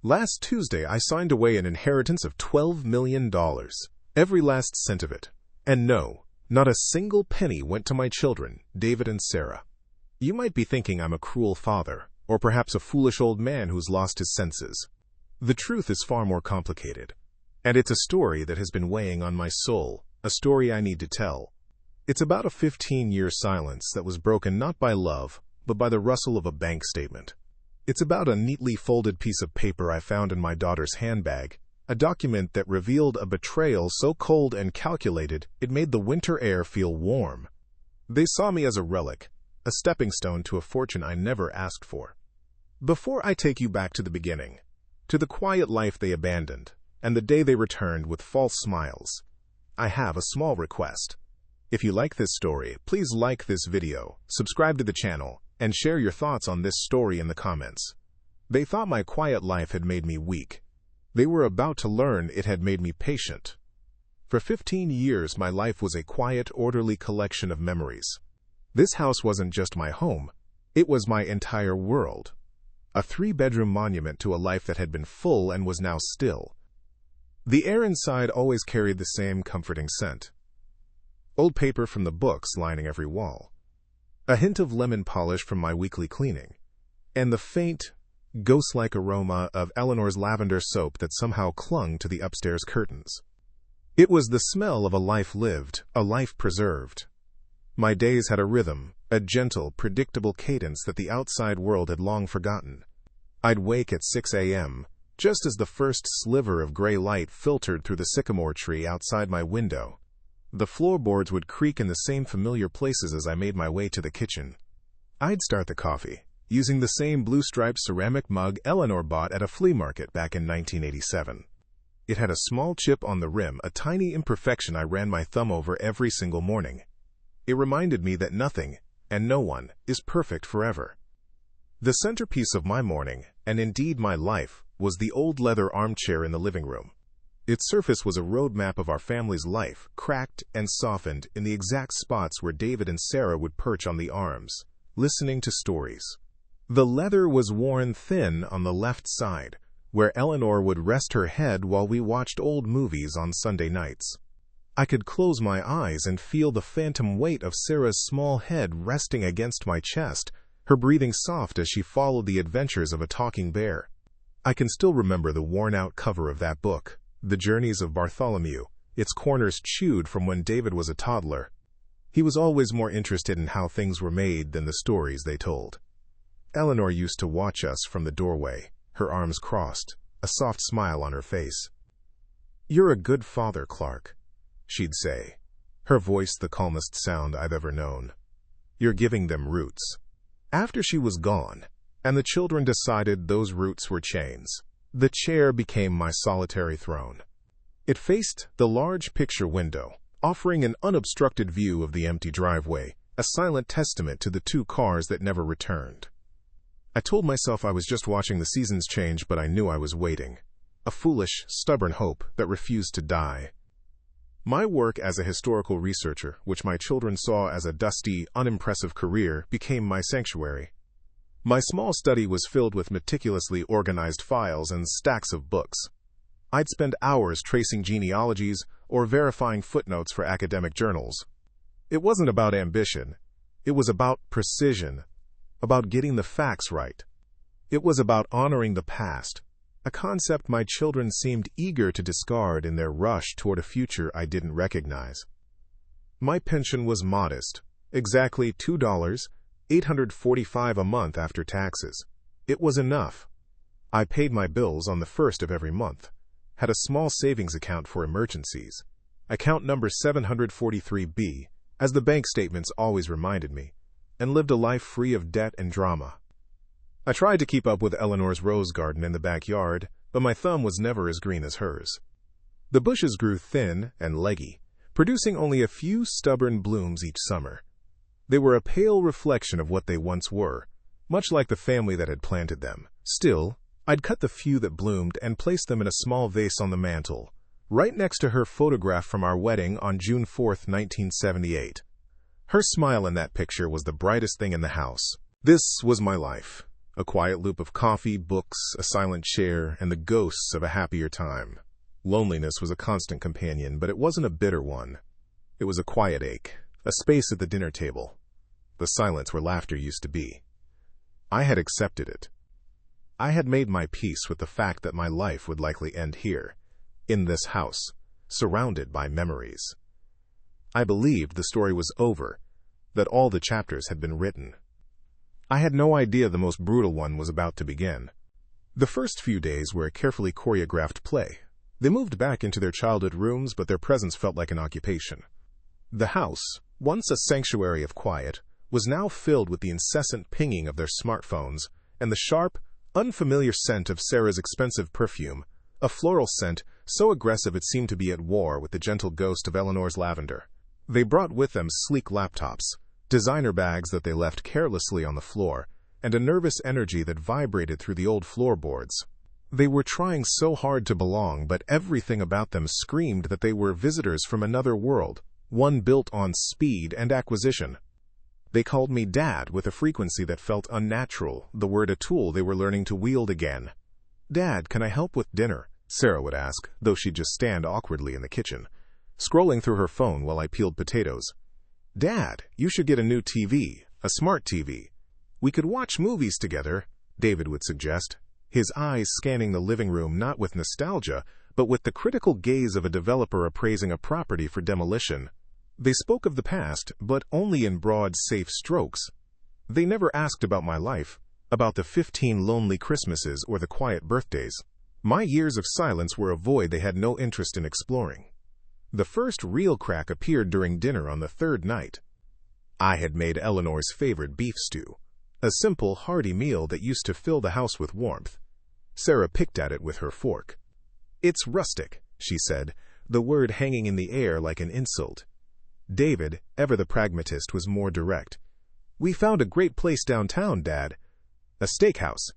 Last Tuesday, I signed away an inheritance of $12 million, every last cent of it. And no, not a single penny went to my children, David and Sarah. You might be thinking I'm a cruel father, or perhaps a foolish old man who's lost his senses. The truth is far more complicated, and it's a story that has been weighing on my soul, a story I need to tell. It's about a 15-year silence that was broken not by love, but by the rustle of a bank statement. It's about a neatly folded piece of paper I found in my daughter's handbag, a document that revealed a betrayal so cold and calculated it made the winter air feel warm. They saw me as a relic, a stepping stone to a fortune I never asked for. Before I take you back to the beginning, to the quiet life they abandoned, and the day they returned with false smiles, I have a small request. If you like this story, please like this video, subscribe to the channel, and share your thoughts on this story in the comments. They thought my quiet life had made me weak. They were about to learn it had made me patient. For 15 years, my life was a quiet, orderly collection of memories. This house wasn't just my home, it was my entire world. A 3-bedroom monument to a life that had been full and was now still. The air inside always carried the same comforting scent. Old paper from the books lining every wall. A hint of lemon polish from my weekly cleaning, and the faint, ghost-like aroma of Eleanor's lavender soap that somehow clung to the upstairs curtains. It was the smell of a life lived, a life preserved. My days had a rhythm, a gentle, predictable cadence that the outside world had long forgotten. I'd wake at 6 a.m., just as the first sliver of gray light filtered through the sycamore tree outside my window. The floorboards would creak in the same familiar places as I made my way to the kitchen. I'd start the coffee, using the same blue-striped ceramic mug Eleanor bought at a flea market back in 1987. It had a small chip on the rim, a tiny imperfection I ran my thumb over every single morning. It reminded me that nothing, and no one, is perfect forever. The centerpiece of my morning, and indeed my life, was the old leather armchair in the living room. Its surface was a roadmap of our family's life, cracked and softened in the exact spots where David and Sarah would perch on the arms, listening to stories. The leather was worn thin on the left side, where Eleanor would rest her head while we watched old movies on Sunday nights. I could close my eyes and feel the phantom weight of Sarah's small head resting against my chest, her breathing soft as she followed the adventures of a talking bear. I can still remember the worn-out cover of that book, The Journeys of Bartholomew, its corners chewed from when David was a toddler. He was always more interested in how things were made than the stories they told. Eleanor used to watch us from the doorway, her arms crossed, a soft smile on her face. "You're a good father, Clark," she'd say, her voice the calmest sound I've ever known. "You're giving them roots." After she was gone, and the children decided those roots were chains, the chair became my solitary throne. It faced the large picture window, offering an unobstructed view of the empty driveway, a silent testament to the 2 cars that never returned. I told myself I was just watching the seasons change, but I knew I was waiting. A foolish, stubborn hope that refused to die. My work as a historical researcher, which my children saw as a dusty, unimpressive career, became my sanctuary. My small study was filled with meticulously organized files and stacks of books. I'd spend hours tracing genealogies or verifying footnotes for academic journals. It wasn't about ambition. It was about precision, about getting the facts right. It was about honoring the past, a concept my children seemed eager to discard in their rush toward a future I didn't recognize. My pension was modest, exactly $2.845 a month after taxes. It was enough. I paid my bills on the first of every month, had a small savings account for emergencies, account number 743B, as the bank statements always reminded me, and lived a life free of debt and drama. I tried to keep up with Eleanor's rose garden in the backyard, but my thumb was never as green as hers. The bushes grew thin and leggy, producing only a few stubborn blooms each summer. They were a pale reflection of what they once were, much like the family that had planted them. Still, I'd cut the few that bloomed and placed them in a small vase on the mantel, right next to her photograph from our wedding on June 4, 1978. Her smile in that picture was the brightest thing in the house. This was my life. A quiet loop of coffee, books, a silent chair, and the ghosts of a happier time. Loneliness was a constant companion, but it wasn't a bitter one. It was a quiet ache, a space at the dinner table, the silence where laughter used to be. I had accepted it. I had made my peace with the fact that my life would likely end here, in this house, surrounded by memories. I believed the story was over, that all the chapters had been written. I had no idea the most brutal one was about to begin. The first few days were a carefully choreographed play. They moved back into their childhood rooms, but their presence felt like an occupation. The house, once a sanctuary of quiet, was now filled with the incessant pinging of their smartphones and the sharp, unfamiliar scent of Sarah's expensive perfume, a floral scent so aggressive it seemed to be at war with the gentle ghost of Eleanor's lavender. They brought with them sleek laptops, designer bags that they left carelessly on the floor, and a nervous energy that vibrated through the old floorboards. They were trying so hard to belong, but everything about them screamed that they were visitors from another world, one built on speed and acquisition. They called me Dad with a frequency that felt unnatural, the word a tool they were learning to wield again. "Dad, can I help with dinner?" Sarah would ask, though she'd just stand awkwardly in the kitchen, scrolling through her phone while I peeled potatoes. "Dad, you should get a new TV, a smart TV. We could watch movies together," David would suggest, his eyes scanning the living room not with nostalgia, but with the critical gaze of a developer appraising a property for demolition. They spoke of the past, but only in broad, safe strokes. They never asked about my life, about the 15 lonely Christmases or the quiet birthdays. My years of silence were a void they had no interest in exploring. The first real crack appeared during dinner on the third night. I had made Eleanor's favorite beef stew, a simple, hearty meal that used to fill the house with warmth. Sarah picked at it with her fork. "It's rustic," she said, the word hanging in the air like an insult. David, ever the pragmatist, was more direct. "We found a great place downtown, Dad. A steakhouse.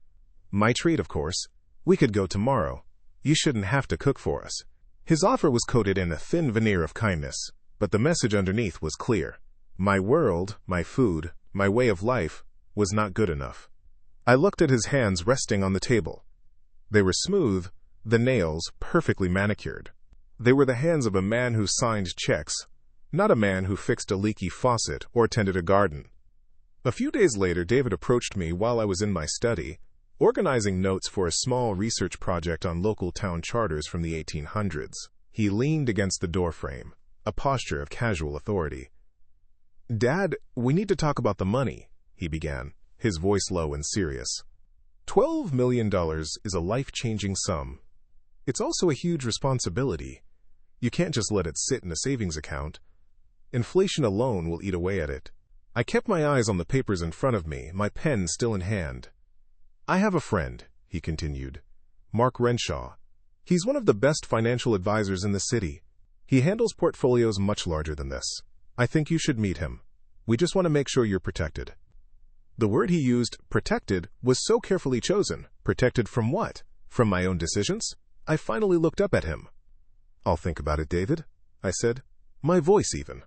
My treat, of course. We could go tomorrow. You shouldn't have to cook for us." His offer was coated in a thin veneer of kindness, but the message underneath was clear. My world, my food, my way of life was not good enough. I looked at his hands resting on the table. They were smooth, the nails perfectly manicured. They were the hands of a man who signed checks, not a man who fixed a leaky faucet or tended a garden. A few days later, David approached me while I was in my study, organizing notes for a small research project on local town charters from the 1800s. He leaned against the doorframe, a posture of casual authority. "Dad, we need to talk about the money," he began, his voice low and serious. $12 million is a life-changing sum. It's also a huge responsibility. You can't just let it sit in a savings account. Inflation alone will eat away at it. I kept my eyes on the papers in front of me, my pen still in hand. "I have a friend," he continued, "Mark Renshaw. He's one of the best financial advisors in the city. He handles portfolios much larger than this. I think you should meet him. We just want to make sure you're protected." The word he used, protected, was so carefully chosen. Protected from what? From my own decisions? I finally looked up at him. "I'll think about it, David," I said, my voice even.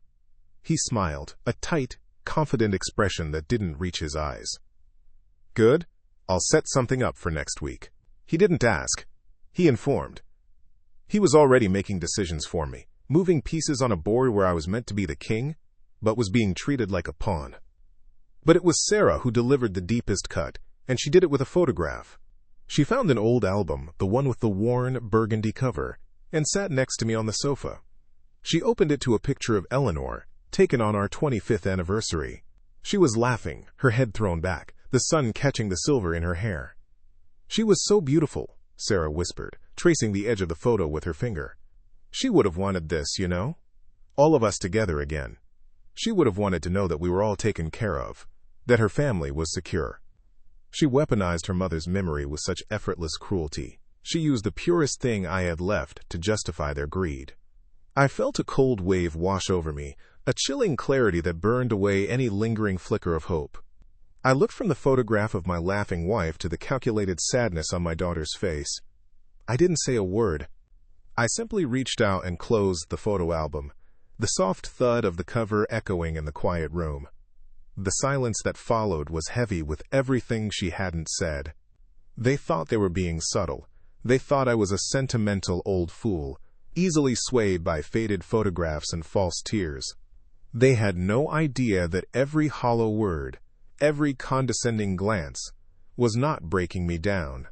He smiled, a tight, confident expression that didn't reach his eyes. "Good. I'll set something up for next week." He didn't ask. He informed. He was already making decisions for me, moving pieces on a board where I was meant to be the king, but was being treated like a pawn. But it was Sarah who delivered the deepest cut, and she did it with a photograph. She found an old album, the one with the worn, burgundy cover, and sat next to me on the sofa. She opened it to a picture of Eleanor, taken on our 25th anniversary. She was laughing, her head thrown back, the sun catching the silver in her hair. "She was so beautiful," Sarah whispered, tracing the edge of the photo with her finger. "She would have wanted this, you know? All of us together again. She would have wanted to know that we were all taken care of, that her family was secure." She weaponized her mother's memory with such effortless cruelty. She used the purest thing I had left to justify their greed. I felt a cold wave wash over me, a chilling clarity that burned away any lingering flicker of hope. I looked from the photograph of my laughing wife to the calculated sadness on my daughter's face. I didn't say a word. I simply reached out and closed the photo album, the soft thud of the cover echoing in the quiet room. The silence that followed was heavy with everything she hadn't said. They thought they were being subtle. They thought I was a sentimental old fool, easily swayed by faded photographs and false tears. They had no idea that every hollow word, every condescending glance, was not breaking me down.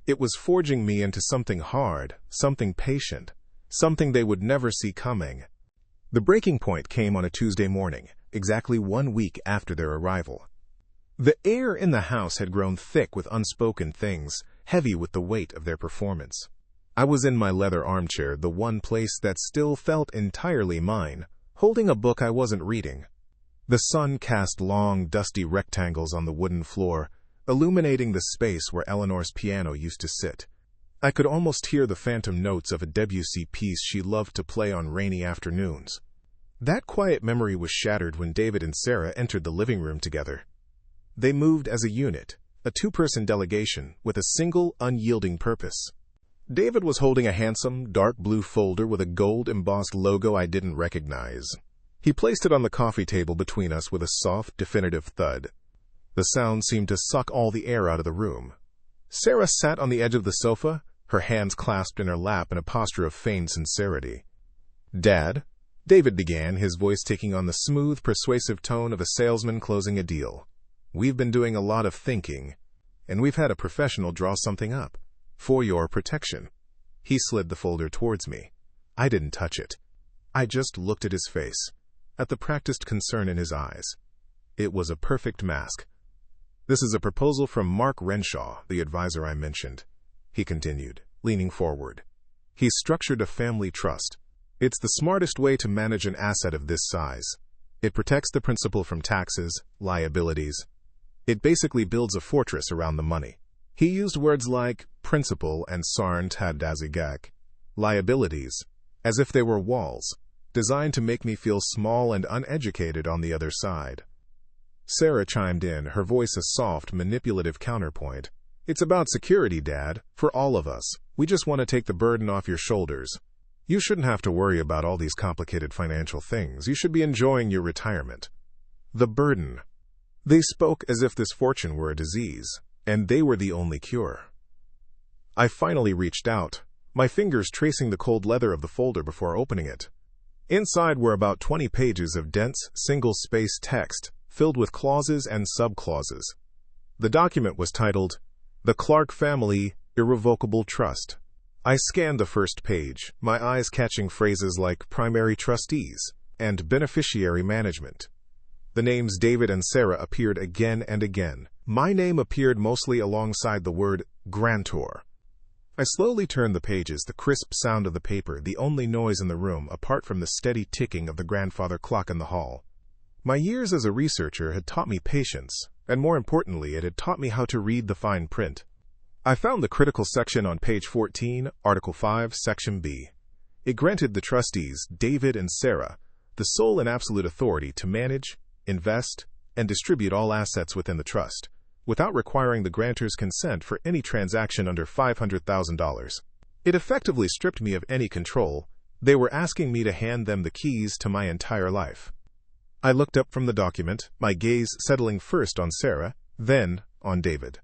It was forging me into something hard, something patient, something they would never see coming. The breaking point came on a Tuesday morning, exactly 1 week after their arrival. The air in the house had grown thick with unspoken things, heavy with the weight of their performance. I was in my leather armchair, the one place that still felt entirely mine, holding a book I wasn't reading. The sun cast long, dusty rectangles on the wooden floor, illuminating the space where Eleanor's piano used to sit. I could almost hear the phantom notes of a Debussy piece she loved to play on rainy afternoons. That quiet memory was shattered when David and Sarah entered the living room together. They moved as a unit, a two-person delegation with a single, unyielding purpose. David was holding a handsome, dark blue folder with a gold-embossed logo I didn't recognize. He placed it on the coffee table between us with a soft, definitive thud. The sound seemed to suck all the air out of the room. Sarah sat on the edge of the sofa, her hands clasped in her lap in a posture of feigned sincerity. "Dad," David began, his voice taking on the smooth, persuasive tone of a salesman closing a deal. "We've been doing a lot of thinking, and we've had a professional draw something up. For your protection." He slid the folder towards me. I didn't touch it. I just looked at his face, at the practiced concern in his eyes. It was a perfect mask. "This is a proposal from Mark Renshaw, the advisor I mentioned," he continued, leaning forward. "He's structured a family trust. It's the smartest way to manage an asset of this size. It protects the principal from taxes, liabilities. It basically builds a fortress around the money." He used words like principal and sarnt hadazigak, liabilities, as if they were walls, designed to make me feel small and uneducated on the other side. Sarah chimed in, her voice a soft, manipulative counterpoint. "It's about security, Dad, for all of us. We just want to take the burden off your shoulders. You shouldn't have to worry about all these complicated financial things. You should be enjoying your retirement." The burden. They spoke as if this fortune were a disease, and they were the only cure. I finally reached out, my fingers tracing the cold leather of the folder before opening it. Inside were about 20 pages of dense, single-spaced text, filled with clauses and sub-clauses. The document was titled, "The Clark Family Irrevocable Trust." I scanned the first page, my eyes catching phrases like primary trustees and beneficiary management. The names David and Sarah appeared again and again. My name appeared mostly alongside the word grantor. I slowly turned the pages, the crisp sound of the paper, the only noise in the room apart from the steady ticking of the grandfather clock in the hall. My years as a researcher had taught me patience, and more importantly, it had taught me how to read the fine print. I found the critical section on page 14, Article 5, Section B. It granted the trustees, David and Sarah, the sole and absolute authority to manage, invest, and distribute all assets within the trust, without requiring the grantor's consent for any transaction under $500,000. It effectively stripped me of any control. They were asking me to hand them the keys to my entire life. I looked up from the document, my gaze settling first on Sarah, then on David.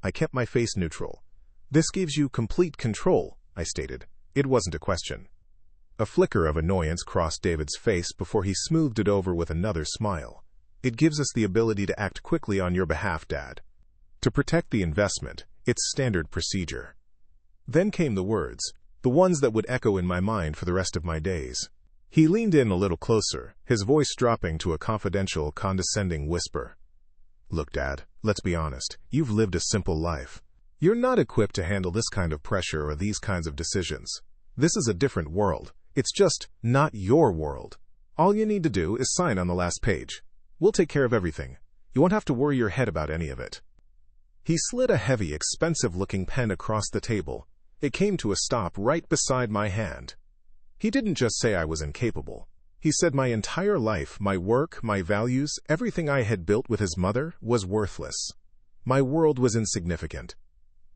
I kept my face neutral. "This gives you complete control," I stated. It wasn't a question. A flicker of annoyance crossed David's face before he smoothed it over with another smile. "It gives us the ability to act quickly on your behalf, Dad. To protect the investment, it's standard procedure." Then came the words, the ones that would echo in my mind for the rest of my days. He leaned in a little closer, his voice dropping to a confidential, condescending whisper. "Look, Dad, let's be honest. You've lived a simple life. You're not equipped to handle this kind of pressure or these kinds of decisions. This is a different world. It's just not your world. All you need to do is sign on the last page. We'll take care of everything. You won't have to worry your head about any of it." He slid a heavy, expensive-looking pen across the table. It came to a stop right beside my hand. He didn't just say I was incapable. He said my entire life, my work, my values, everything I had built with his mother was worthless. My world was insignificant.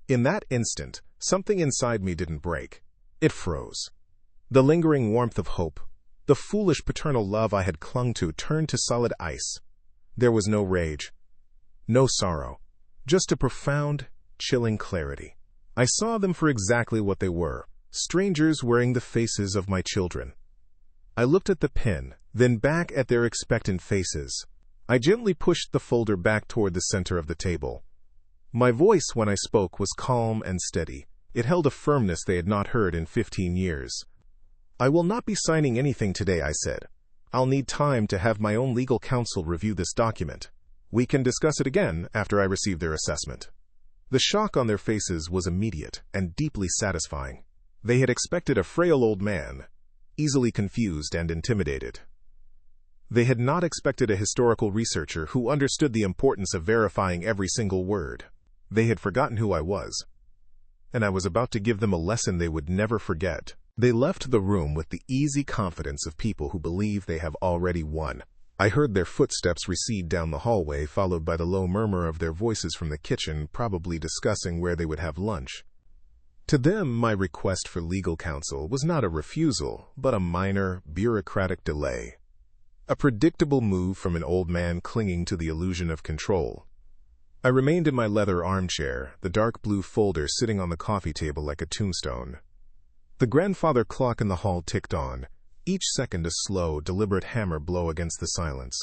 In that instant, something inside me didn't break. It froze. The lingering warmth of hope, the foolish paternal love I had clung to, turned to solid ice. There was no rage, no sorrow, just a profound, chilling clarity. I saw them for exactly what they were, strangers wearing the faces of my children. I looked at the pen, then back at their expectant faces. I gently pushed the folder back toward the center of the table. My voice when I spoke was calm and steady. It held a firmness they had not heard in 15 years. "I will not be signing anything today," I said. "I'll need time to have my own legal counsel review this document. We can discuss it again after I receive their assessment." The shock on their faces was immediate and deeply satisfying. They had expected a frail old man, easily confused and intimidated. They had not expected a historical researcher who understood the importance of verifying every single word. They had forgotten who I was, and I was about to give them a lesson they would never forget. They left the room with the easy confidence of people who believe they have already won. I heard their footsteps recede down the hallway, followed by the low murmur of their voices from the kitchen, probably discussing where they would have lunch. To them, my request for legal counsel was not a refusal, but a minor, bureaucratic delay. A predictable move from an old man clinging to the illusion of control. I remained in my leather armchair, the dark blue folder sitting on the coffee table like a tombstone. The grandfather clock in the hall ticked on, each second a slow, deliberate hammer blow against the silence.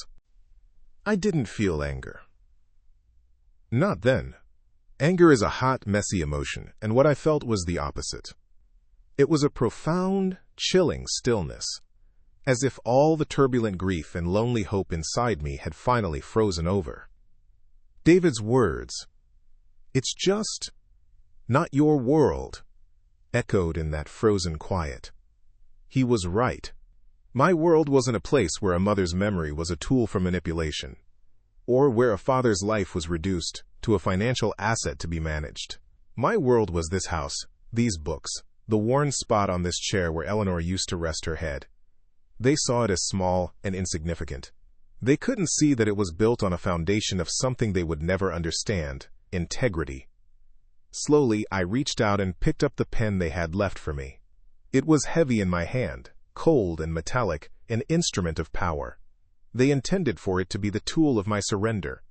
I didn't feel anger. Not then. Anger is a hot, messy emotion, and what I felt was the opposite. It was a profound, chilling stillness, as if all the turbulent grief and lonely hope inside me had finally frozen over. David's words, "It's just not your world," echoed in that frozen quiet. He was right. My world wasn't a place where a mother's memory was a tool for manipulation, or where a father's life was reduced to a financial asset to be managed. My world was this house, these books, the worn spot on this chair where Eleanor used to rest her head. They saw it as small and insignificant. They couldn't see that it was built on a foundation of something they would never understand: integrity. Slowly, I reached out and picked up the pen they had left for me. It was heavy in my hand, cold and metallic, an instrument of power. They intended for it to be the tool of my surrender.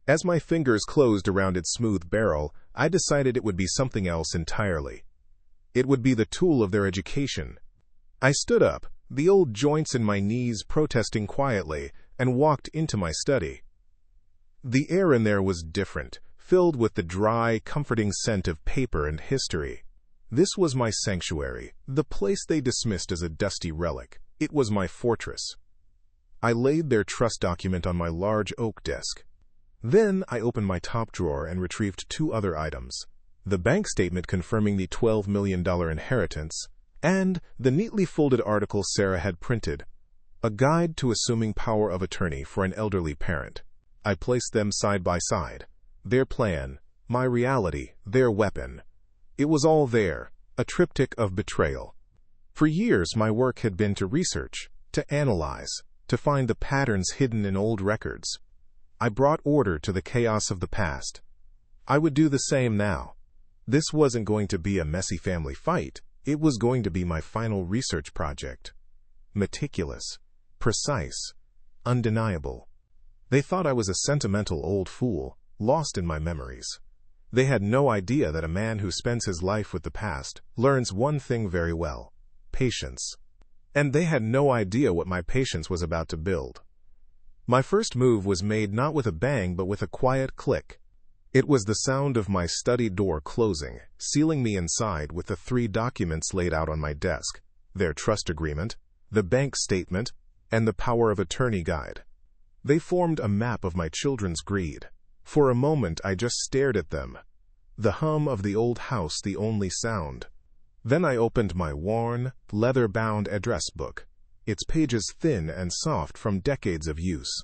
As my fingers closed around its smooth barrel, I decided it would be something else entirely. It would be the tool of their education. I stood up, the old joints in my knees protesting quietly, and walked into my study. The air in there was different, filled with the dry, comforting scent of paper and history. This was my sanctuary, the place they dismissed as a dusty relic. It was my fortress. I laid their trust document on my large oak desk. Then I opened my top drawer and retrieved two other items: the bank statement confirming the $12 million inheritance, and the neatly folded article Sarah had printed, a guide to assuming power of attorney for an elderly parent. I placed them side by side. Their plan, my reality, their weapon. It was all there, a triptych of betrayal. For years, my work had been to research, to analyze, to find the patterns hidden in old records. I brought order to the chaos of the past. I would do the same now. This wasn't going to be a messy family fight. It was going to be my final research project. Meticulous, precise, undeniable. They thought I was a sentimental old fool, lost in my memories. They had no idea that a man who spends his life with the past learns one thing very well: patience. And they had no idea what my patience was about to build. My first move was made not with a bang but with a quiet click. It was the sound of my study door closing, sealing me inside with the three documents laid out on my desk: their trust agreement, the bank statement, and the power of attorney guide. They formed a map of my children's greed. For a moment I just stared at them, the hum of the old house the only sound. Then I opened my worn, leather-bound address book, its pages thin and soft from decades of use.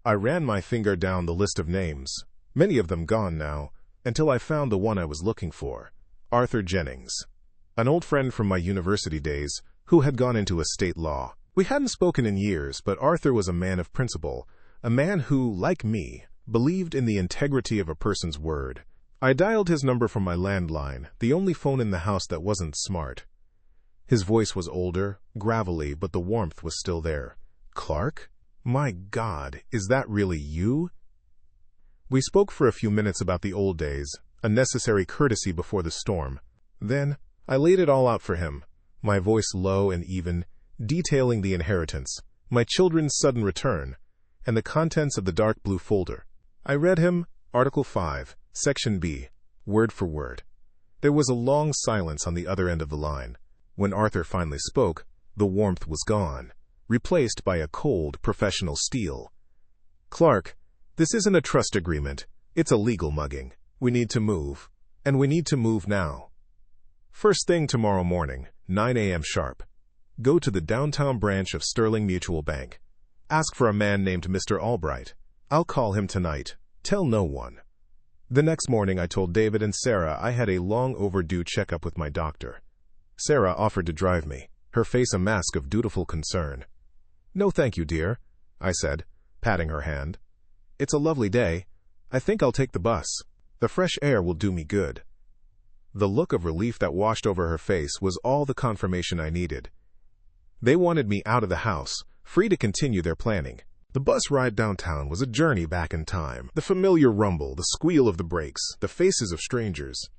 I ran my finger down the list of names, many of them gone now, until I found the one I was looking for: Arthur Jennings, an old friend from my university days who had gone into estate law. We hadn't spoken in years, but Arthur was a man of principle, a man who, like me, believed in the integrity of a person's word. I dialed his number from my landline, the only phone in the house that wasn't smart. His voice was older, gravelly, but the warmth was still there. "Clark?" My God, is that really you? We spoke for a few minutes about the old days, a necessary courtesy before the storm. Then, I laid it all out for him, my voice low and even, detailing the inheritance, my children's sudden return, and the contents of the dark blue folder. I read him Article 5, Section B, word for word. There was a long silence on the other end of the line. When Arthur finally spoke, the warmth was gone, replaced by a cold, professional steel. "Clark, this isn't a trust agreement. It's a legal mugging. We need to move. And we need to move now. First thing tomorrow morning, 9 a.m. sharp. Go to the downtown branch of Sterling Mutual Bank. Ask for a man named Mr. Albright. I'll call him tonight. Tell no one." The next morning I told David and Sarah I had a long overdue checkup with my doctor. Sarah offered to drive me, her face a mask of dutiful concern. "No thank you, dear," I said, patting her hand. "It's a lovely day. I think I'll take the bus. The fresh air will do me good." The look of relief that washed over her face was all the confirmation I needed. They wanted me out of the house, free to continue their planning. The bus ride downtown was a journey back in time. The familiar rumble, the squeal of the brakes, the faces of strangers.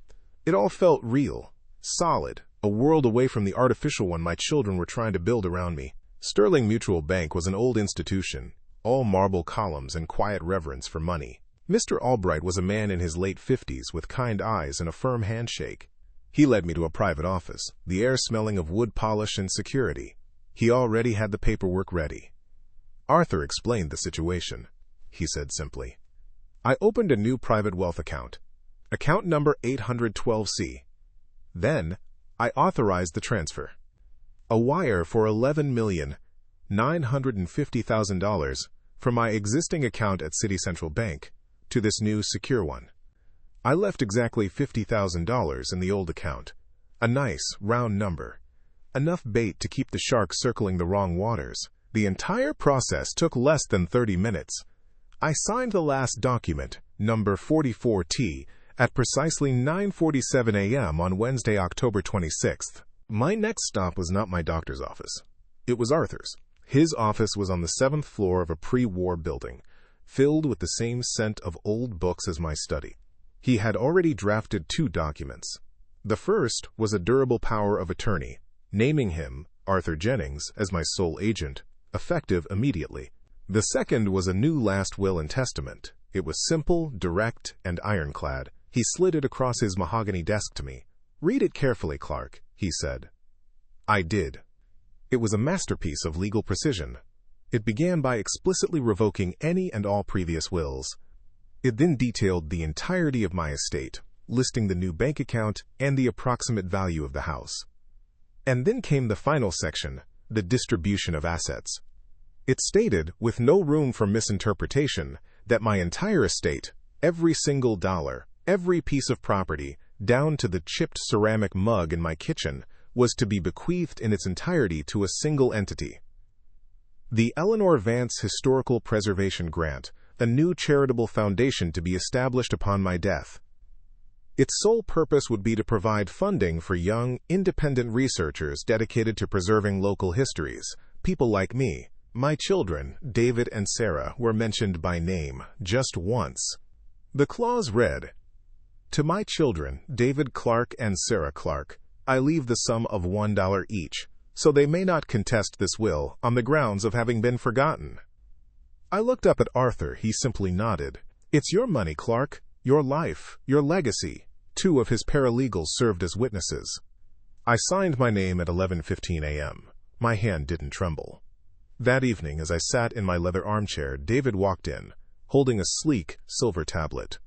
It all felt real, solid, a world away from the artificial one my children were trying to build around me. Sterling Mutual Bank was an old institution, all marble columns and quiet reverence for money. Mr. Albright was a man in his late 50s with kind eyes and a firm handshake. He led me to a private office, the air smelling of wood polish and security. He already had the paperwork ready. Arthur explained the situation. He said simply, "I opened a new private wealth account, account number 812C. Then, I authorized the transfer. A wire for $11,950,000 from my existing account at City Central Bank to this new secure one. I left exactly $50,000 in the old account, a nice, round number, enough bait to keep the shark circling the wrong waters. The entire process took less than 30 minutes. I signed the last document, number 44T, at precisely 9:47 a.m. on Wednesday, October 26th. My next stop was not my doctor's office. It was Arthur's. His office was on the 7th floor of a pre-war building, filled with the same scent of old books as my study. He had already drafted 2 documents. The first was a durable power of attorney, naming him, Arthur Jennings, as my sole agent, effective immediately. The second was a new last will and testament. It was simple, direct, and ironclad. He slid it across his mahogany desk to me. "Read it carefully, Clark," he said. I did. It was a masterpiece of legal precision. It began by explicitly revoking any and all previous wills. It then detailed the entirety of my estate, listing the new bank account and the approximate value of the house. And then came the final section, the distribution of assets. It stated, with no room for misinterpretation, that my entire estate, every single dollar, every piece of property, down to the chipped ceramic mug in my kitchen, was to be bequeathed in its entirety to a single entity. The Eleanor Vance Historical Preservation Grant, a new charitable foundation to be established upon my death. Its sole purpose would be to provide funding for young, independent researchers dedicated to preserving local histories, people like me. My children, David and Sarah, were mentioned by name, just once. The clause read, "To my children, David Clark and Sarah Clark, I leave the sum of $1 each, so they may not contest this will on the grounds of having been forgotten." I looked up at Arthur. He simply nodded. "It's your money, Clark, your life, your legacy." 2 of his paralegals served as witnesses. I signed my name at 11:15 a.m. My hand didn't tremble. That evening, as I sat in my leather armchair, David walked in, holding a sleek, silver tablet.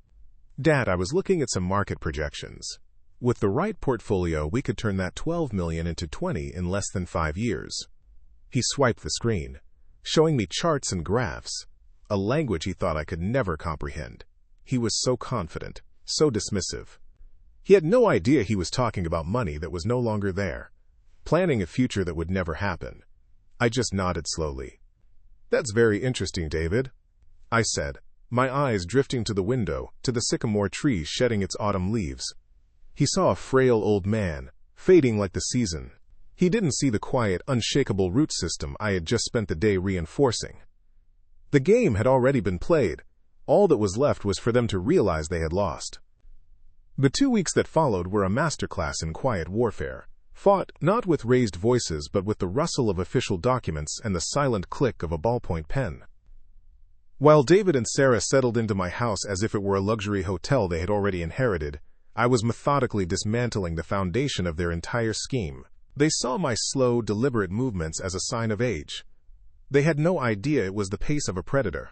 "Dad, I was looking at some market projections. With the right portfolio, we could turn that 12 million into 20 in less than 5 years. He swiped the screen, showing me charts and graphs, a language he thought I could never comprehend. He was so confident, so dismissive. He had no idea he was talking about money that was no longer there, planning a future that would never happen. I just nodded slowly. "That's very interesting, David," I said, my eyes drifting to the window, to the sycamore tree shedding its autumn leaves. He saw a frail old man, fading like the season. He didn't see the quiet, unshakable root system I had just spent the day reinforcing. The game had already been played. All that was left was for them to realize they had lost. The 2 weeks that followed were a masterclass in quiet warfare, fought not with raised voices but with the rustle of official documents and the silent click of a ballpoint pen. While David and Sarah settled into my house as if it were a luxury hotel they had already inherited, I was methodically dismantling the foundation of their entire scheme. They saw my slow, deliberate movements as a sign of age. They had no idea it was the pace of a predator.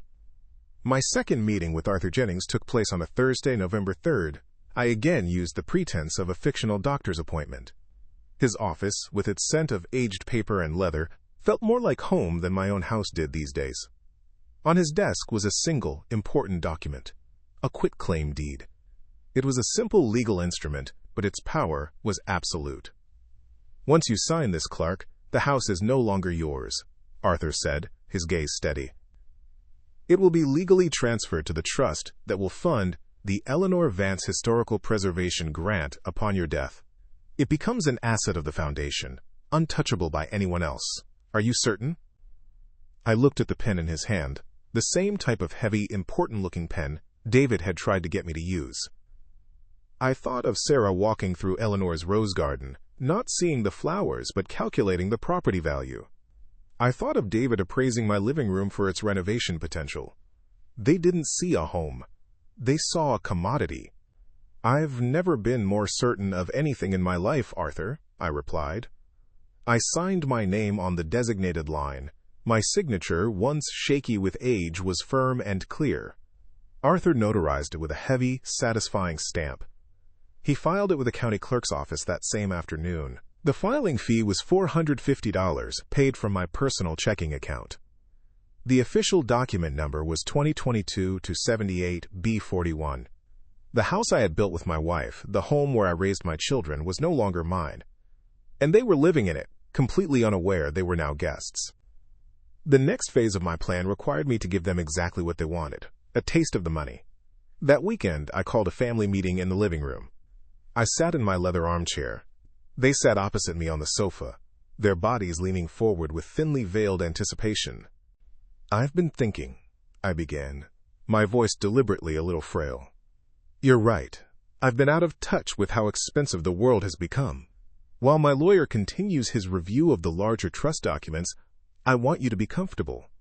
My second meeting with Arthur Jennings took place on a Thursday, November 3rd. I again used the pretense of a fictional doctor's appointment. His office, with its scent of aged paper and leather, felt more like home than my own house did these days. On his desk was a single, important document, a quitclaim deed. It was a simple legal instrument, but its power was absolute. "Once you sign this, Clark, the house is no longer yours," Arthur said, his gaze steady. "It will be legally transferred to the trust that will fund the Eleanor Vance Historical Preservation Grant upon your death. It becomes an asset of the foundation, untouchable by anyone else. Are you certain?" I looked at the pen in his hand, the same type of heavy, important-looking pen David had tried to get me to use. I thought of Sarah walking through Eleanor's rose garden, not seeing the flowers but calculating the property value. I thought of David appraising my living room for its renovation potential. They didn't see a home. They saw a commodity. "I've never been more certain of anything in my life, Arthur," I replied. I signed my name on the designated line. My signature, once shaky with age, was firm and clear. Arthur notarized it with a heavy, satisfying stamp. He filed it with the county clerk's office that same afternoon. The filing fee was $450, paid from my personal checking account. The official document number was 2022-78B41. The house I had built with my wife, the home where I raised my children, was no longer mine. And they were living in it, completely unaware they were now guests. The next phase of my plan required me to give them exactly what they wanted, a taste of the money. That weekend, I called a family meeting in the living room. I sat in my leather armchair. They sat opposite me on the sofa, their bodies leaning forward with thinly veiled anticipation. "I've been thinking," I began, my voice deliberately a little frail. "You're right. I've been out of touch with how expensive the world has become. While my lawyer continues his review of the larger trust documents, I want you to be comfortable.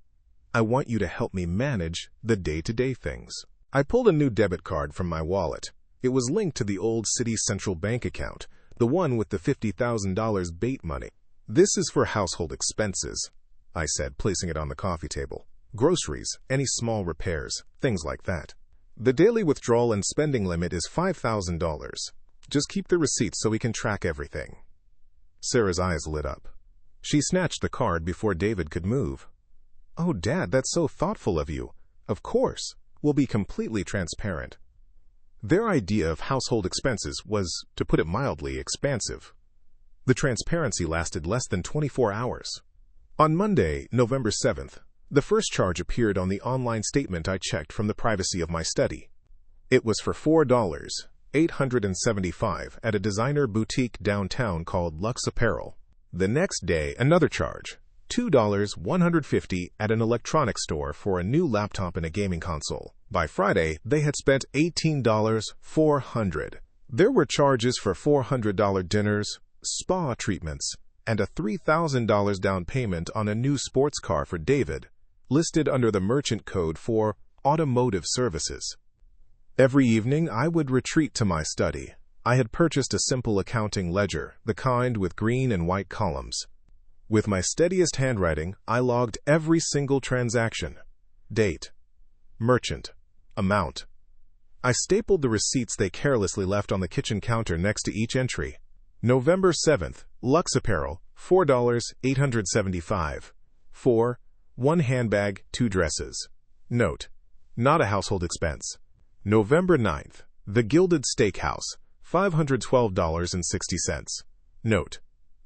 I want you to help me manage the day-to-day things." I pulled a new debit card from my wallet. It was linked to the old City Central Bank account, the one with the $50,000 bait money. "This is for household expenses," I said, placing it on the coffee table. "Groceries, any small repairs, things like that. The daily withdrawal and spending limit is $5,000. Just keep the receipts so we can track everything." Sarah's eyes lit up. She snatched the card before David could move. "Oh, Dad, that's so thoughtful of you. Of course, we'll be completely transparent." Their idea of household expenses was, to put it mildly, expansive. The transparency lasted less than 24 hours. On Monday, November 7th, the first charge appeared on the online statement I checked from the privacy of my study. It was for $4,875 at a designer boutique downtown called Luxe Apparel. The next day, another charge, $2,150 at an electronics store for a new laptop and a gaming console. By Friday, they had spent $18,400. There were charges for $400 dinners, spa treatments, and a $3,000 down payment on a new sports car for David, listed under the merchant code for automotive services. Every evening, I would retreat to my study. I had purchased a simple accounting ledger, the kind with green and white columns. With my steadiest handwriting, I logged every single transaction. Date, merchant, amount. I stapled the receipts they carelessly left on the kitchen counter next to each entry. November 7th, Luxe Apparel, $4,875. 1 handbag, 2 dresses. Note, not a household expense. November 9th, The Gilded Steakhouse, $512.60. Note,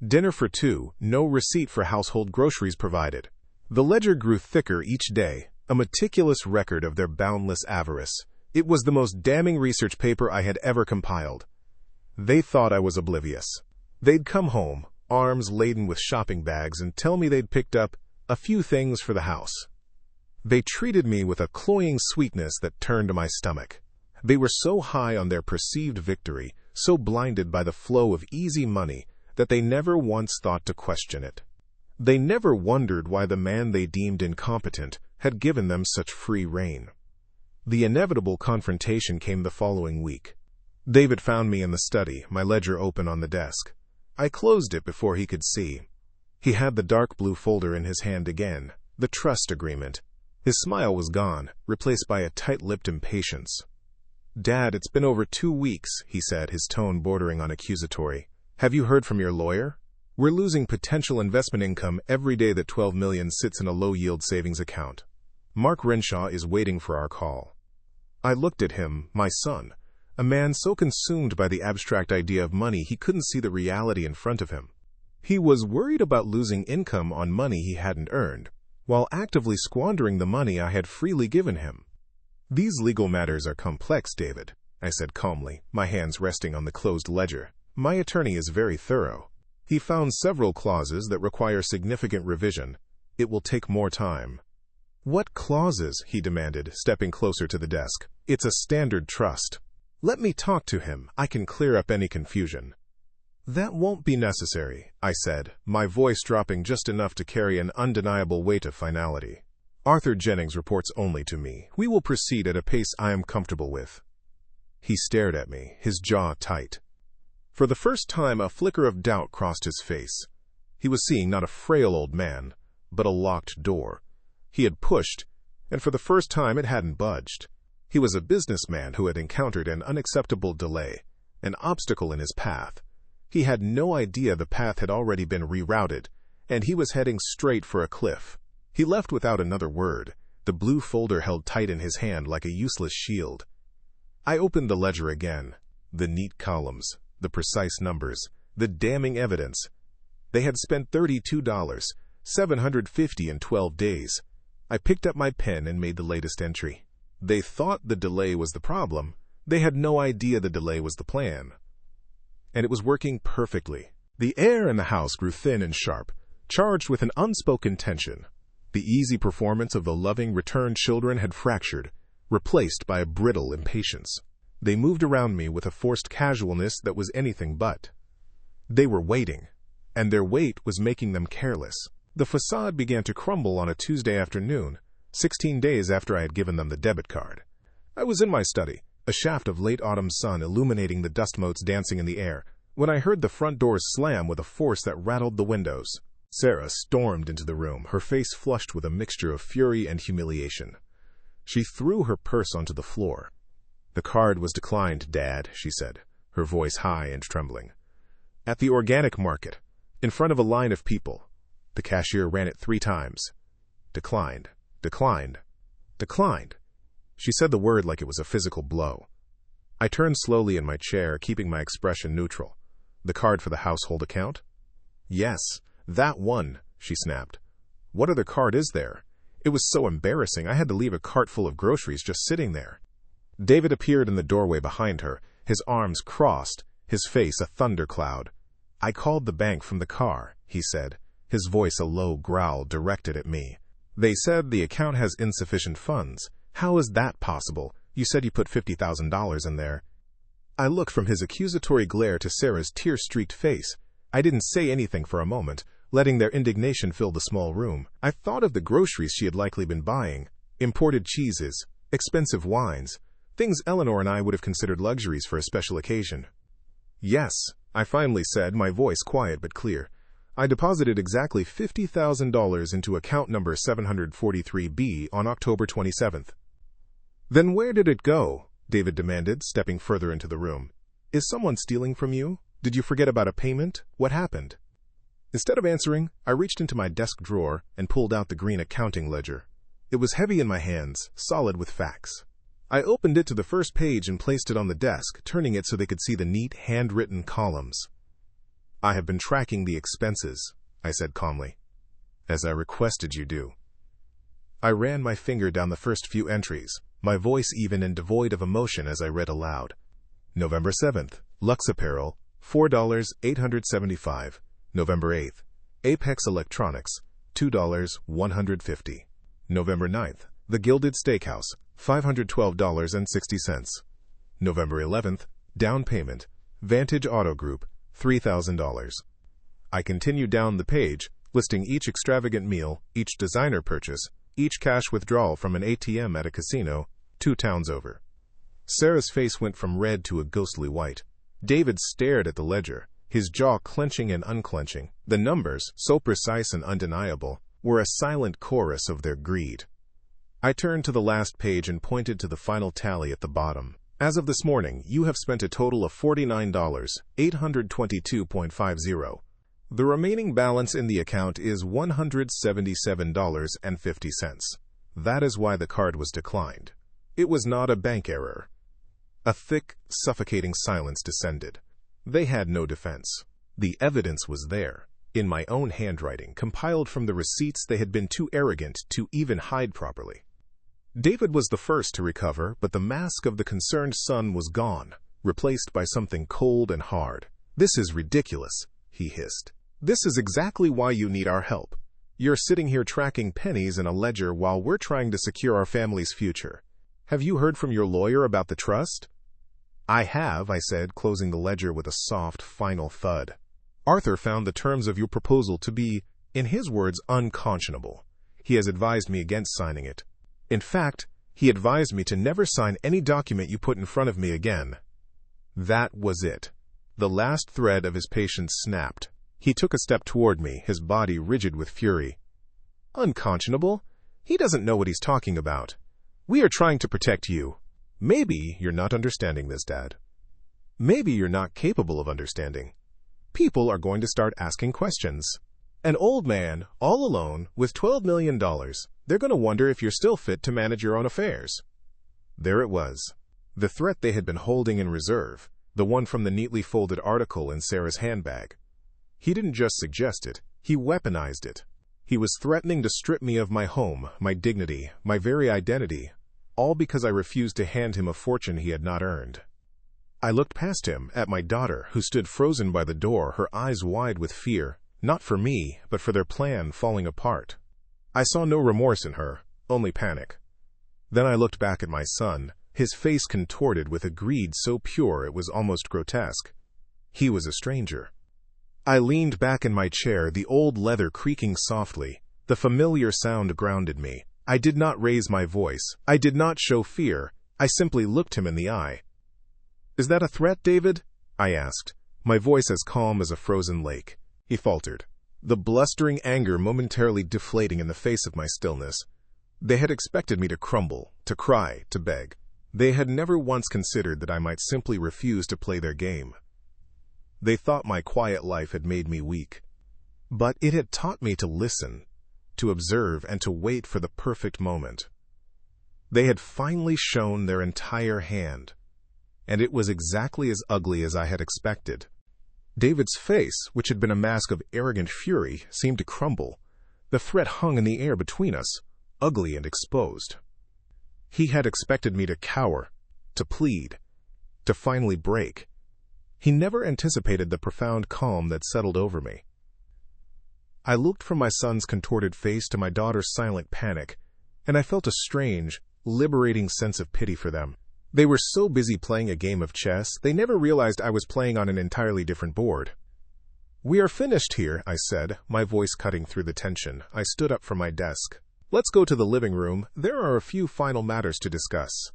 dinner for 2, no receipt for household groceries provided. The ledger grew thicker each day, a meticulous record of their boundless avarice. It was the most damning research paper I had ever compiled. They thought I was oblivious. They'd come home, arms laden with shopping bags, and tell me they'd picked up a few things for the house. They treated me with a cloying sweetness that turned my stomach. They were so high on their perceived victory, so blinded by the flow of easy money, that they never once thought to question it. They never wondered why the man they deemed incompetent had given them such free rein. The inevitable confrontation came the following week. David found me in the study, my ledger open on the desk. I closed it before he could see. He had the dark blue folder in his hand again, the trust agreement. His smile was gone, replaced by a tight-lipped impatience. "Dad, it's been over 2 weeks," he said, his tone bordering on accusatory. "Have you heard from your lawyer? We're losing potential investment income every day that $12 million sits in a low-yield savings account. Mark Renshaw is waiting for our call." I looked at him, my son, a man so consumed by the abstract idea of money he couldn't see the reality in front of him. He was worried about losing income on money he hadn't earned, while actively squandering the money I had freely given him. "These legal matters are complex, David," I said calmly, my hands resting on the closed ledger. "My attorney is very thorough. He found several clauses that require significant revision. It will take more time." "What clauses?" he demanded, stepping closer to the desk. "It's a standard trust. Let me talk to him. I can clear up any confusion." "That won't be necessary," I said, my voice dropping just enough to carry an undeniable weight of finality. "Arthur Jennings reports only to me. We will proceed at a pace I am comfortable with." He stared at me, his jaw tight. For the first time, a flicker of doubt crossed his face. He was seeing not a frail old man, but a locked door. He had pushed, and for the first time it hadn't budged. He was a businessman who had encountered an unacceptable delay, an obstacle in his path. He had no idea the path had already been rerouted, and he was heading straight for a cliff. He left without another word, the blue folder held tight in his hand like a useless shield. I opened the ledger again. The neat columns, the precise numbers, the damning evidence. They had spent $32,750 in 12 days. I picked up my pen and made the latest entry. They thought the delay was the problem. They had no idea the delay was the plan. And it was working perfectly. The air in the house grew thin and sharp, charged with an unspoken tension. The easy performance of the loving returned children had fractured, replaced by a brittle impatience. They moved around me with a forced casualness that was anything but. They were waiting, and their wait was making them careless. The facade began to crumble on a Tuesday afternoon, 16 days after I had given them the debit card. I was in my study, a shaft of late autumn sun illuminating the dust motes dancing in the air, when I heard the front doors slam with a force that rattled the windows. Sarah stormed into the room, her face flushed with a mixture of fury and humiliation. She threw her purse onto the floor. "The card was declined, Dad," she said, her voice high and trembling. "At the organic market, in front of a line of people. The cashier ran it 3 times. Declined, declined, declined." She said the word like it was a physical blow. I turned slowly in my chair, keeping my expression neutral. "The card for the household account?" "Yes, that one," she snapped. "What other card is there?" It was so embarrassing I had to leave a cart full of groceries just sitting there. David appeared in the doorway behind her, his arms crossed, his face a thundercloud. "I called the bank from the car," he said, his voice a low growl directed at me. "They said the account has insufficient funds. How is that possible? You said you put $50,000 in there." I looked from his accusatory glare to Sarah's tear-streaked face. I didn't say anything for a moment, letting their indignation fill the small room. I thought of the groceries she had likely been buying, imported cheeses, expensive wines, things Eleanor and I would have considered luxuries for a special occasion. "Yes," I finally said, my voice quiet but clear. "I deposited exactly $50,000 into account number 743B on October 27th. "Then where did it go?" David demanded, stepping further into the room. "Is someone stealing from you? Did you forget about a payment? What happened?" Instead of answering, I reached into my desk drawer and pulled out the green accounting ledger. It was heavy in my hands, solid with facts. I opened it to the first page and placed it on the desk, turning it so they could see the neat, handwritten columns. "I have been tracking the expenses," I said calmly, "as I requested you do." I ran my finger down the first few entries, my voice even and devoid of emotion as I read aloud. November 7th, Lux Apparel, $4.875. November 8th, Apex Electronics, $2.150. November 9th, The Gilded Steakhouse, $512.60. November 11th, down payment, Vantage Auto Group, $3,000. I continued down the page, listing each extravagant meal, each designer purchase, each cash withdrawal from an ATM at a casino, 2 towns over. Sarah's face went from red to a ghostly white. David stared at the ledger, his jaw clenching and unclenching. The numbers, so precise and undeniable, were a silent chorus of their greed. I turned to the last page and pointed to the final tally at the bottom. As of this morning, you have spent a total of $49,822.50. The remaining balance in the account is $177.50. That is why the card was declined. It was not a bank error. A thick, suffocating silence descended. They had no defense. The evidence was there, in my own handwriting, compiled from the receipts they had been too arrogant to even hide properly. David was the first to recover, but the mask of the concerned son was gone, replaced by something cold and hard. "This is ridiculous," he hissed. "This is exactly why you need our help. You're sitting here tracking pennies in a ledger while we're trying to secure our family's future. Have you heard from your lawyer about the trust?" "I have," I said, closing the ledger with a soft, final thud. "Arthur found the terms of your proposal to be, in his words, unconscionable. He has advised me against signing it. In fact, he advised me to never sign any document you put in front of me again." That was it. The last thread of his patience snapped. He took a step toward me, his body rigid with fury. "Unconscionable? He doesn't know what he's talking about. We are trying to protect you. Maybe you're not understanding this, Dad. Maybe you're not capable of understanding. People are going to start asking questions. An old man, all alone, with $12 million, they're going to wonder if you're still fit to manage your own affairs." There it was. The threat they had been holding in reserve, the one from the neatly folded article in Sarah's handbag. He didn't just suggest it, he weaponized it. He was threatening to strip me of my home, my dignity, my very identity, all because I refused to hand him a fortune he had not earned. I looked past him, at my daughter, who stood frozen by the door, her eyes wide with fear, not for me, but for their plan falling apart. I saw no remorse in her, only panic. Then I looked back at my son, his face contorted with a greed so pure it was almost grotesque. He was a stranger. I leaned back in my chair, the old leather creaking softly. The familiar sound grounded me. I did not raise my voice. I did not show fear. I simply looked him in the eye. "Is that a threat, David?" I asked, my voice as calm as a frozen lake. He faltered, the blustering anger momentarily deflating in the face of my stillness. They had expected me to crumble, to cry, to beg. They had never once considered that I might simply refuse to play their game. They thought my quiet life had made me weak. But it had taught me to listen, to observe, and to wait for the perfect moment. They had finally shown their entire hand, and it was exactly as ugly as I had expected. David's face, which had been a mask of arrogant fury, seemed to crumble. The threat hung in the air between us, ugly and exposed. He had expected me to cower, to plead, to finally break. He never anticipated the profound calm that settled over me. I looked from my son's contorted face to my daughter's silent panic, and I felt a strange, liberating sense of pity for them. They were so busy playing a game of chess, they never realized I was playing on an entirely different board. "We are finished here," I said, my voice cutting through the tension. I stood up from my desk. "Let's go to the living room. There are a few final matters to discuss."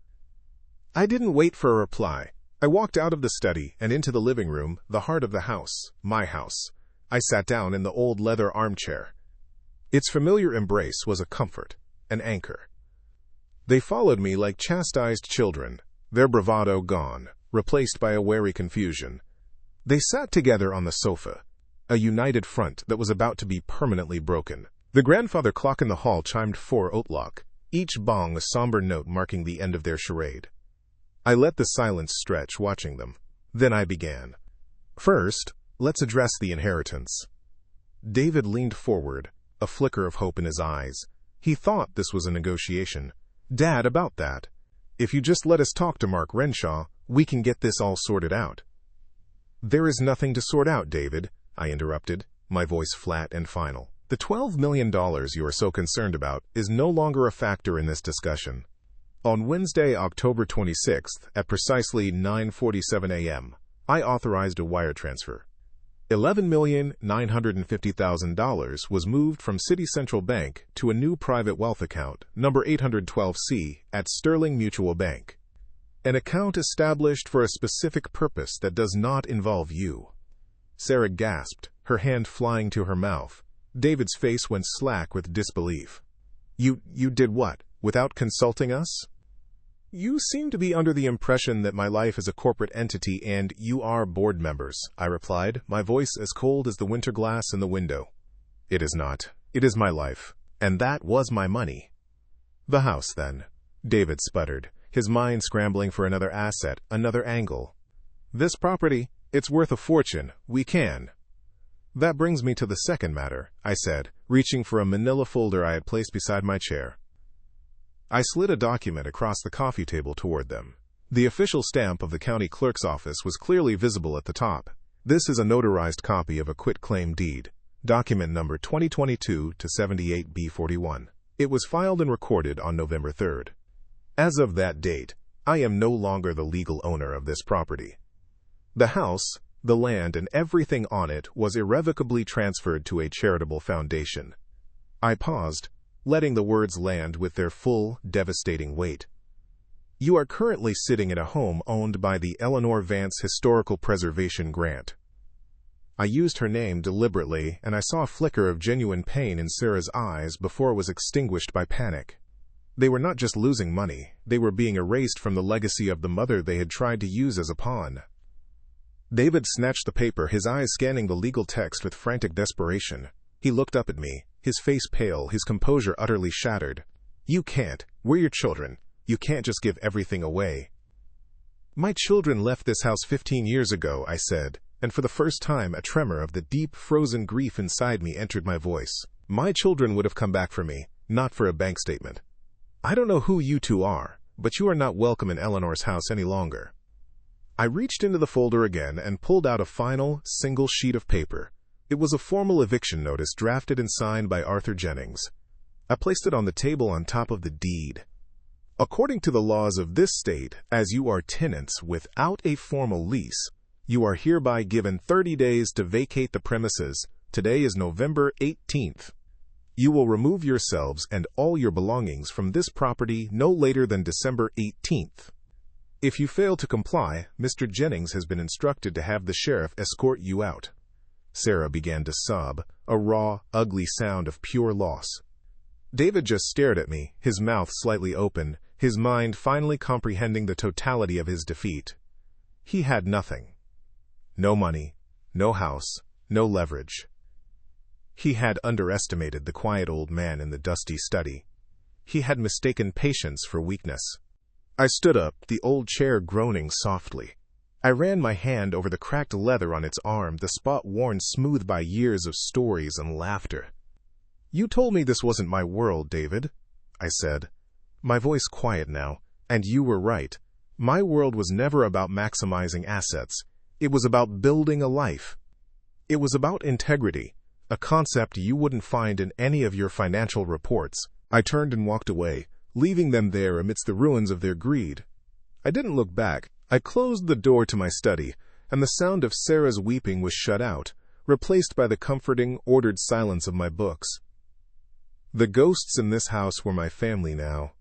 I didn't wait for a reply. I walked out of the study and into the living room, the heart of the house, my house. I sat down in the old leather armchair. Its familiar embrace was a comfort, an anchor. They followed me like chastised children, their bravado gone, replaced by a wary confusion. They sat together on the sofa, a united front that was about to be permanently broken. The grandfather clock in the hall chimed 4 o'clock, each bong a somber note marking the end of their charade. I let the silence stretch, watching them. Then I began. "First, let's address the inheritance." David leaned forward, a flicker of hope in his eyes. He thought this was a negotiation. "Dad, about that. If you just let us talk to Mark Renshaw, we can get this all sorted out." "There is nothing to sort out, David," I interrupted, my voice flat and final. The $12 million you are so concerned about is no longer a factor in this discussion. On Wednesday, October 26th, at precisely 9:47 a.m., I authorized a wire transfer. $11,950,000 was moved from City Central Bank to a new private wealth account, number 812C, at Sterling Mutual Bank. An account established for a specific purpose that does not involve you. Sarah gasped, her hand flying to her mouth. David's face went slack with disbelief. You did what? Without consulting us? You seem to be under the impression that my life is a corporate entity and you are board members, I replied, my voice as cold as the winter glass in the window. It is not. It is my life. And that was my money. The house, then. David sputtered, his mind scrambling for another asset, another angle. This property, it's worth a fortune. We can. That brings me to the second matter, I said, reaching for a manila folder I had placed beside my chair. I slid a document across the coffee table toward them. The official stamp of the county clerk's office was clearly visible at the top. This is a notarized copy of a quitclaim deed, document number 2022-78B41. It was filed and recorded on November 3rd. As of that date, I am no longer the legal owner of this property. The house, the land, and everything on it was irrevocably transferred to a charitable foundation. I paused, letting the words land with their full, devastating weight. You are currently sitting in a home owned by the Eleanor Vance Historical Preservation Grant. I used her name deliberately, and I saw a flicker of genuine pain in Sarah's eyes before it was extinguished by panic. They were not just losing money, they were being erased from the legacy of the mother they had tried to use as a pawn. David snatched the paper, his eyes scanning the legal text with frantic desperation. He looked up at me, his face pale, his composure utterly shattered. You can't. We're your children. You can't just give everything away. My children left this house 15 years ago, I said, and for the first time a tremor of the deep, frozen grief inside me entered my voice. My children would have come back for me, not for a bank statement. I don't know who you two are, but you are not welcome in Eleanor's house any longer. I reached into the folder again and pulled out a final, single sheet of paper. It was a formal eviction notice drafted and signed by Arthur Jennings. I placed it on the table on top of the deed. According to the laws of this state, as you are tenants without a formal lease, you are hereby given 30 days to vacate the premises. Today is November 18th. You will remove yourselves and all your belongings from this property no later than December 18th. If you fail to comply, Mr. Jennings has been instructed to have the sheriff escort you out. Sarah began to sob, a raw, ugly sound of pure loss. David just stared at me, his mouth slightly open, his mind finally comprehending the totality of his defeat. He had nothing. No money, no house, no leverage. He had underestimated the quiet old man in the dusty study. He had mistaken patience for weakness. I stood up, the old chair groaning softly. I ran my hand over the cracked leather on its arm, the spot worn smooth by years of stories and laughter. You told me this wasn't my world, David, I said, my voice quiet now, and you were right. My world was never about maximizing assets. It was about building a life. It was about integrity, a concept you wouldn't find in any of your financial reports. I turned and walked away, leaving them there amidst the ruins of their greed. I didn't look back. I closed the door to my study, and the sound of Sarah's weeping was shut out, replaced by the comforting, ordered silence of my books. The ghosts in this house were my family now,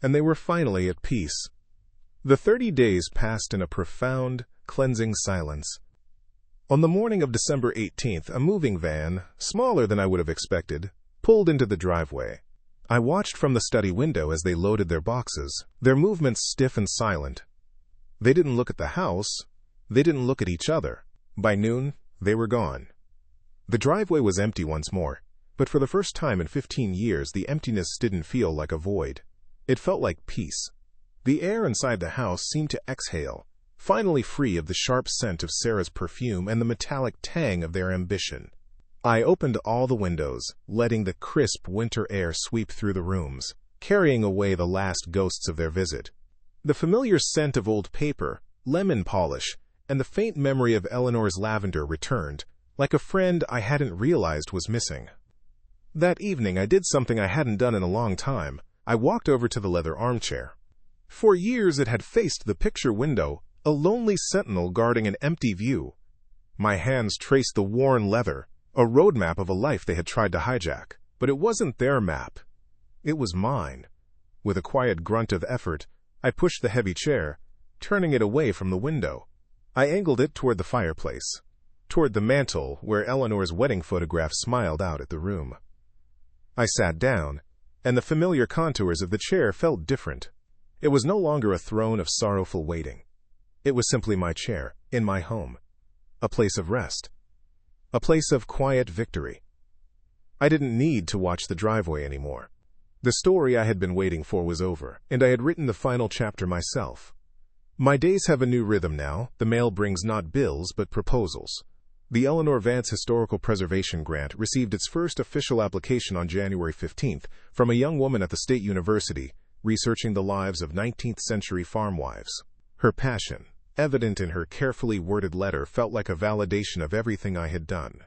and they were finally at peace. The 30 days passed in a profound, cleansing silence. On the morning of December 18th, a moving van, smaller than I would have expected, pulled into the driveway. I watched from the study window as they loaded their boxes, their movements stiff and silent. They didn't look at the house. They didn't look at each other. By noon, they were gone. The driveway was empty once more, but for the first time in 15 years, the emptiness didn't feel like a void. It felt like peace. The air inside the house seemed to exhale, finally free of the sharp scent of Sarah's perfume and the metallic tang of their ambition. I opened all the windows, letting the crisp winter air sweep through the rooms, carrying away the last ghosts of their visit. The familiar scent of old paper, lemon polish, and the faint memory of Eleanor's lavender returned, like a friend I hadn't realized was missing. That evening, I did something I hadn't done in a long time. I walked over to the leather armchair. For years, it had faced the picture window, a lonely sentinel guarding an empty view. My hands traced the worn leather, a roadmap of a life they had tried to hijack. But it wasn't their map. It was mine. With a quiet grunt of effort, I pushed the heavy chair, turning it away from the window. I angled it toward the fireplace, toward the mantel where Eleanor's wedding photograph smiled out at the room. I sat down, and the familiar contours of the chair felt different. It was no longer a throne of sorrowful waiting. It was simply my chair, in my home. A place of rest. A place of quiet victory. I didn't need to watch the driveway anymore. The story I had been waiting for was over, and I had written the final chapter myself. My days have a new rhythm now. The mail brings not bills, but proposals. The Eleanor Vance Historical Preservation Grant received its first official application on January 15th from a young woman at the State University, researching the lives of 19th-century farm wives. Her passion, evident in her carefully worded letter, felt like a validation of everything I had done.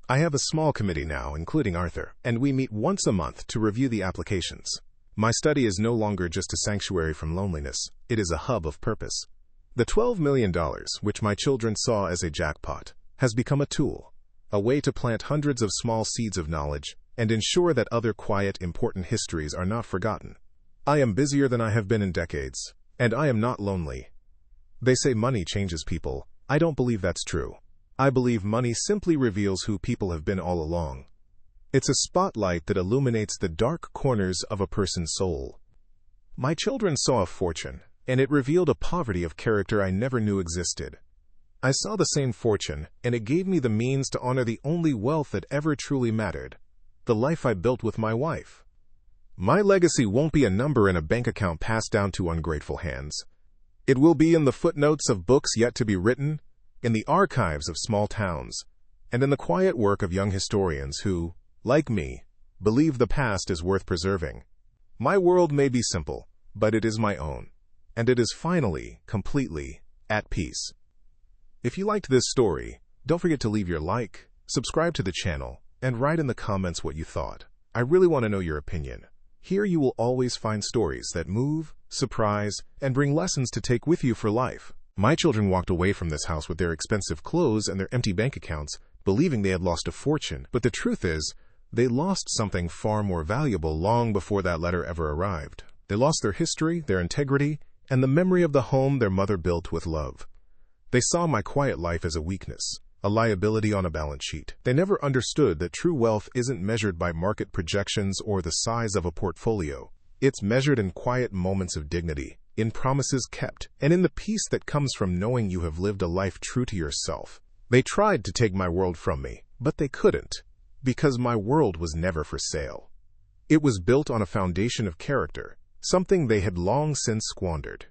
I have a small committee now, including Arthur, and we meet once a month to review the applications. My study is no longer just a sanctuary from loneliness, it is a hub of purpose. The $12 million, which my children saw as a jackpot, has become a tool, a way to plant hundreds of small seeds of knowledge and ensure that other quiet, important histories are not forgotten. I am busier than I have been in decades, and I am not lonely. They say money changes people. I don't believe that's true. I believe money simply reveals who people have been all along. It's a spotlight that illuminates the dark corners of a person's soul. My children saw a fortune, and it revealed a poverty of character I never knew existed. I saw the same fortune, and it gave me the means to honor the only wealth that ever truly mattered, the life I built with my wife. My legacy won't be a number in a bank account passed down to ungrateful hands. It will be in the footnotes of books yet to be written, in the archives of small towns, and in the quiet work of young historians who, like me, believe the past is worth preserving. My world may be simple, but it is my own, and it is finally, completely, at peace. If you liked this story, don't forget to leave your like, subscribe to the channel, and write in the comments what you thought. I really want to know your opinion. Here you will always find stories that move, surprise, and bring lessons to take with you for life. My children walked away from this house with their expensive clothes and their empty bank accounts, believing they had lost a fortune. But the truth is, they lost something far more valuable long before that letter ever arrived. They lost their history, their integrity, and the memory of the home their mother built with love. They saw my quiet life as a weakness, a liability on a balance sheet. They never understood that true wealth isn't measured by market projections or the size of a portfolio. It's measured in quiet moments of dignity, in promises kept, and in the peace that comes from knowing you have lived a life true to yourself. They tried to take my world from me, but they couldn't, because my world was never for sale. It was built on a foundation of character, something they had long since squandered.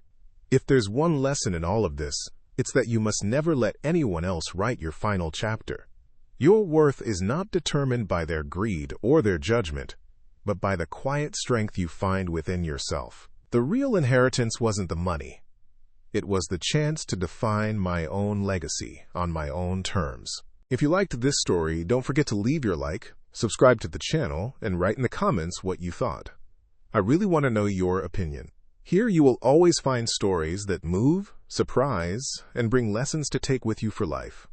If there's one lesson in all of this, it's that you must never let anyone else write your final chapter. Your worth is not determined by their greed or their judgment, but by the quiet strength you find within yourself. The real inheritance wasn't the money. It was the chance to define my own legacy on my own terms. If you liked this story, don't forget to leave your like, subscribe to the channel, and write in the comments what you thought. I really want to know your opinion. Here you will always find stories that move, surprise, and bring lessons to take with you for life.